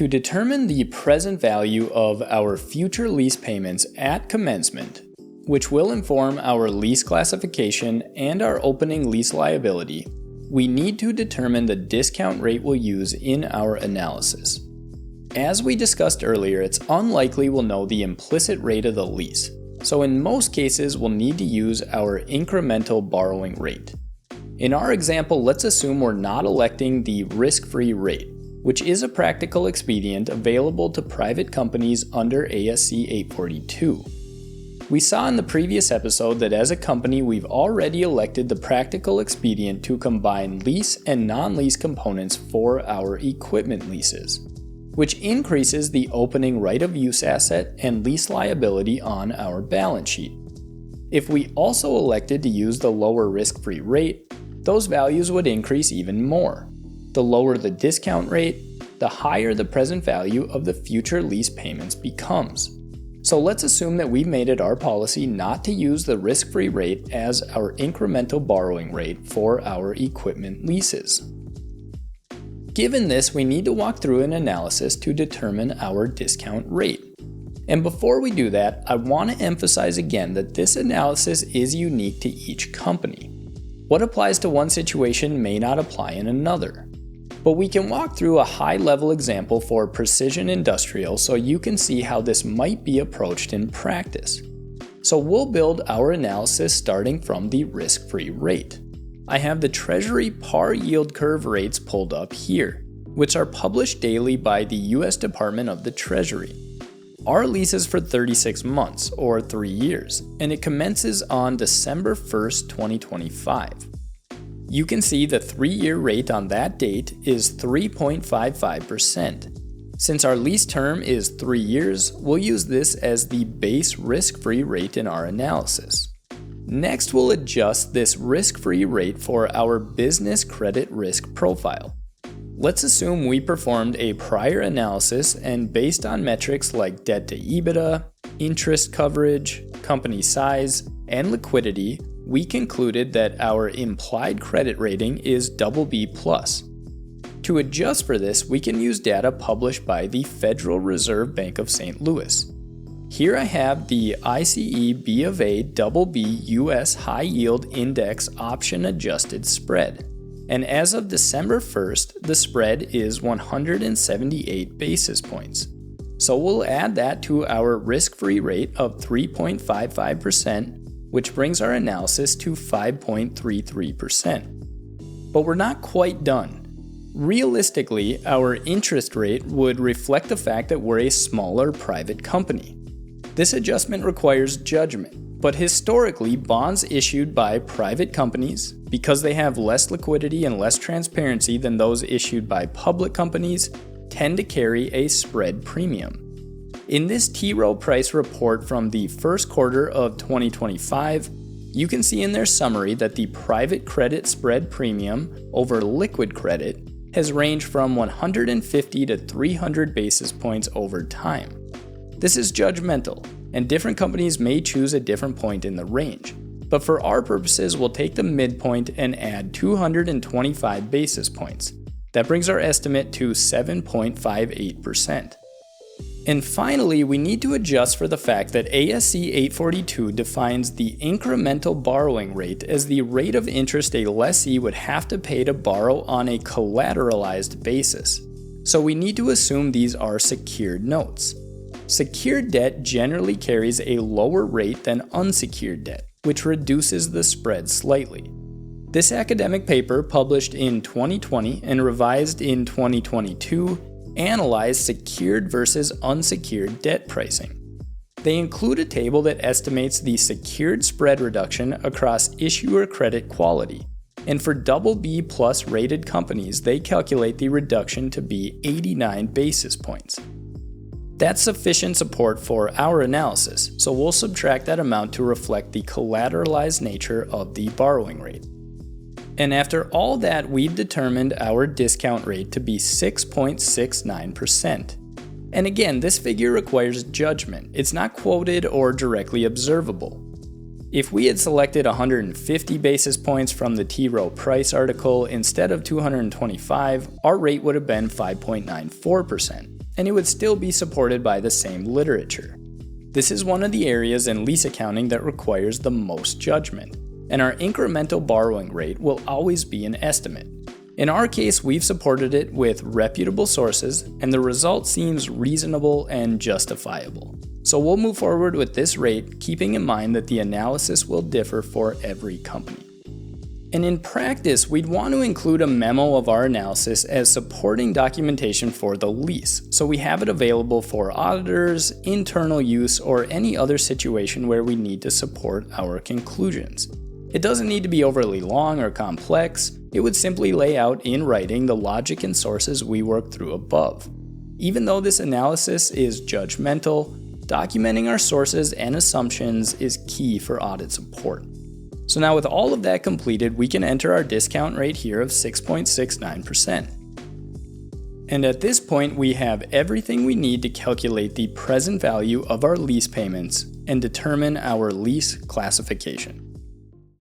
To determine the present value of our future lease payments at commencement, which will inform our lease classification and our opening lease liability, we need to determine the discount rate we'll use in our analysis. As we discussed earlier, it's unlikely we'll know the implicit rate of the lease, so in most cases we'll need to use our incremental borrowing rate. In our example, let's assume we're not electing the risk-free rate, which is a practical expedient available to private companies under ASC 842. We saw in the previous episode that as a company we've already elected the practical expedient to combine lease and non-lease components for our equipment leases, which increases the opening right-of-use asset and lease liability on our balance sheet. If we also elected to use the lower risk-free rate, those values would increase even more. The lower the discount rate, the higher the present value of the future lease payments becomes. So let's assume that we've made it our policy not to use the risk-free rate as our incremental borrowing rate for our equipment leases. Given this, we need to walk through an analysis to determine our discount rate. And before we do that, I want to emphasize again that this analysis is unique to each company. What applies to one situation may not apply in another. But we can walk through a high-level example for precision industrial so you can see how this might be approached in practice. So we'll build our analysis starting from the risk-free rate. I have the Treasury par yield curve rates pulled up here, which are published daily by the U.S. Department of the Treasury. Our lease is for 36 months, or 3 years, and it commences on December 1st, 2025. You can see the 3-year rate on that date is 3.55%. Since our lease term is 3 years, we'll use this as the base risk-free rate in our analysis. Next, we'll adjust this risk-free rate for our business credit risk profile. Let's assume we performed a prior analysis and based on metrics like debt to EBITDA, interest coverage, company size, and liquidity, we concluded that our implied credit rating is BB+. To adjust for this, we can use data published by the Federal Reserve Bank of St. Louis. Here I have the ICE B of A BB US High Yield Index Option Adjusted Spread, and as of December 1st, the spread is 178 basis points. So we'll add that to our risk-free rate of 3.55%, which brings our analysis to 5.33%. But we're not quite done. Realistically, our interest rate would reflect the fact that we're a smaller private company. This adjustment requires judgment, but historically, bonds issued by private companies, because they have less liquidity and less transparency than those issued by public companies, tend to carry a spread premium. In this T. Rowe Price report from the first quarter of 2025, you can see in their summary that the private credit spread premium over liquid credit has ranged from 150 to 300 basis points over time. This is judgmental, and different companies may choose a different point in the range. But for our purposes, we'll take the midpoint and add 225 basis points. That brings our estimate to 7.58%. And finally, we need to adjust for the fact that ASC 842 defines the incremental borrowing rate as the rate of interest a lessee would have to pay to borrow on a collateralized basis. So we need to assume these are secured notes. Secured debt generally carries a lower rate than unsecured debt, which reduces the spread slightly. This academic paper, published in 2020 and revised in 2022, analyzed secured versus unsecured debt pricing. They include a table that estimates the secured spread reduction across issuer credit quality, and for BB+ rated companies, they calculate the reduction to be 89 basis points. That's sufficient support for our analysis, so we'll subtract that amount to reflect the collateralized nature of the borrowing rate. And after all that, we've determined our discount rate to be 6.69%. And again, this figure requires judgment. It's not quoted or directly observable. If we had selected 150 basis points from the T. Rowe Price article instead of 225, our rate would have been 5.94%. and it would still be supported by the same literature. This is one of the areas in lease accounting that requires the most judgment, and our incremental borrowing rate will always be an estimate. In our case, we've supported it with reputable sources, and the result seems reasonable and justifiable. So we'll move forward with this rate, keeping in mind that the analysis will differ for every company. And in practice, we'd want to include a memo of our analysis as supporting documentation for the lease, so we have it available for auditors, internal use, or any other situation where we need to support our conclusions. It doesn't need to be overly long or complex. It would simply lay out in writing the logic and sources we worked through above. Even though this analysis is judgmental, documenting our sources and assumptions is key for audit support. So now with all of that completed, we can enter our discount rate here of 6.69%. And at this point, we have everything we need to calculate the present value of our lease payments and determine our lease classification.